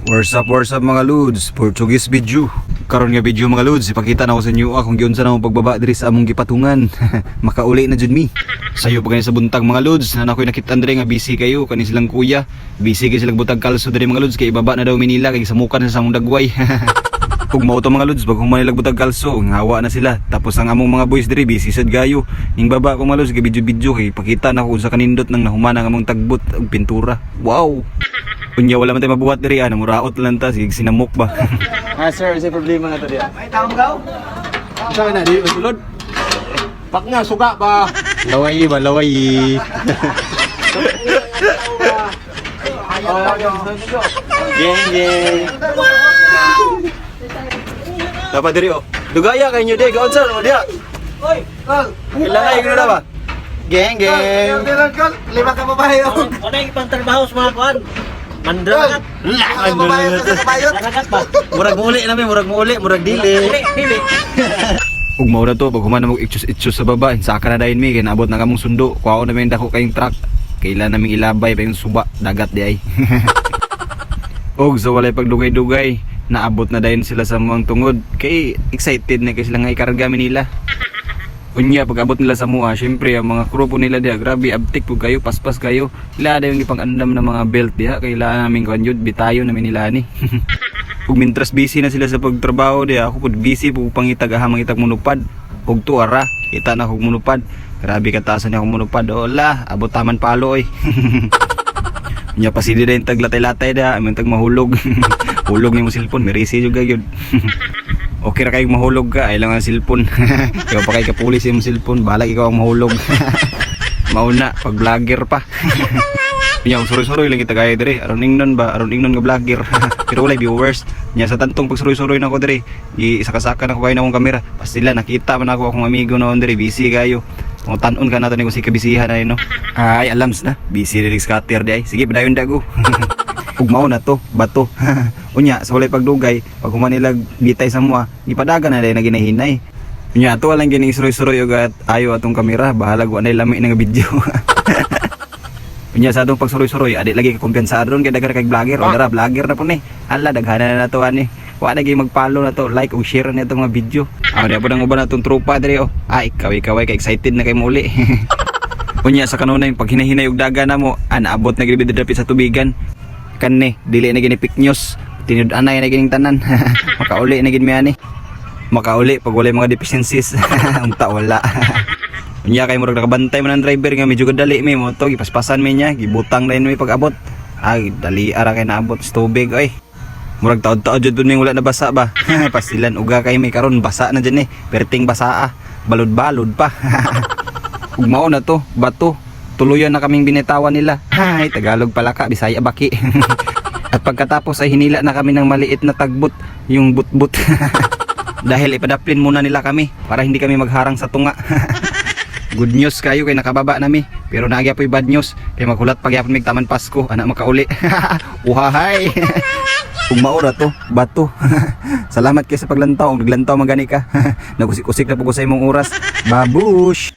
What's up mga lods, Portuguese video. Karon nga video mga lods, ipakita na ko sa inyo kung giunsa na akong pagbaba diri sa among gipatungan. Makauli na jud mi. Sayo pa sa buntag mga lods, na ako'y nakita andre nga busy kayo kani silang kuya. Busy kay silang butag kalso diri mga lods kay ibaba na daw Manila kay samukan sa samong dagway. Ug mao to mga lods, bagong manilag butag kalso, ngawa na sila. Tapos ang among mga boys diri busy sad gayo. Ning baba ko mga lods kay video kay pakita na ko sa kanindot nang nahumana ang among tagbot ug pintura. Wow. Kunya wala man tayo mabuhat diri, muraot lang ta, sige sinamok ba. Sir, isa problema nga to diya. May taong daw? Saan na, di masulod? Pak nga, suga ba? Laway ba, laway. Geng, geng. Dapat diri, oh. Dugaya kayo nyo, di. Gaon sir, o diya. Oy, Kol! Kailangan kayo na ba? Geng, geng. Kol! Lima ka babae oh! Ano yung pang-trabaho sa mga kuhan? Mandragat. Nakagat ba? Murag muli namin, murag dili. Dili. Ug mao na to pag humana mo itchus sa baba, saka na dayon mi kay naabot na kamong sundo. Kuha na mi dako kayong truck. Kailan naming ilabay pa yung suba dagat di ay. Og sa walay pagdugay-dugay, naabot na dayon sila sa mga tungod. Kay excited na kay sila nga ikarga mi nila. Unya pag abot nila sa mua, syempre ang mga crew po nila diha, grabe abtik po kayo, paspas kayo. Ila dayon ipang-andam ng mga belt diha, kailangan namin kuan yun, bitayo namin nila ni. Ug mintras busy na sila sa pagtrabaho diha, ako pud busy pug pangitag mangitag munupad. Ug tuara, kita na kog munupad. Grabe ka taasan niya kog munupad. Ola, abot taman palo oy. Nya pasidi dayon taglatay-latay da, aming tag mahulog. Hulog ni mo cellphone, merisi jud gyud. Okay ra kayong mahulog ka, ay lang ang cellphone. Ikaw pa kay kapulis yung cellphone, balag ikaw ang mahulog. Mauna, pag vlogger pa. Nya suroy-suroy lang kita gaya dire. Aron ingnon nga vlogger. Pero wala viewers. Nya sa tantong pag suroy-suroy na ko dire, isaka-saka na ko kay na akong kamera. Pas sila nakita man ako akong amigo na dire, busy kayo. Kung tanon ka na to ni ko si kabisihan ay no. Ay alams na, busy diri scatter di ay. Sige padayon dago. Ug mao na to, bato. Unya sa walay pagdugay, pag humanilag bitay sa mua, ipadagan na dai na ginahinay. Unya ato lang gining suroy-suroy ug ayo atong kamera, bahalag wa nay lami nga video. Unya sa atong pagsuroy-suroy, adi lagi ka kumpiyansa ron kay daghan kay vlogger, o dara vlogger na po ni. Ala daghana na to ani. Wa na gyud mag-follow na to, like ug share na itong mga video. Di pa nang uban atong tropa diri oh. Ay kaway kay excited na kay muli. Unya sa kanunay pag hinahinay og daga na mo, naabot na gid dapit sa tubigan. Kanne dili na gini fake news, tinud anay na gining tanan. Makauli na gid mi ani. Makauli pag walay mga deficiencies. Unta wala. Unya kay murag nakabantay man ang driver nga medyo kadali mi mo to, gipaspasan mi niya, gibutang na mi pag abot. Ay dali ara kay naabot sa tubig oy. Murag taod-taod jud ning wala na basa ba. Pastilan uga kay mi karon basa na dyan perting basa balod-balod pa. Ug mao na to, bato. Tuluyan na kaming binitawan nila. Ay, Tagalog pala ka, Bisaya baki. At pagkatapos ay hinila na kami ng maliit na tagbot, yung but-but. Dahil ipadaplin muna nila kami para hindi kami magharang sa tunga. Good news kayo kay nakababa nami, pero naagya po'y bad news. Kay maghulat pagyapon mig taman Pasko, anak makauli. Uhahay. Kung maura to, bato. Salamat kayo sa paglantaw, naglantaw magani ka. Nagusik-usik na po ko sa imong oras. Babush!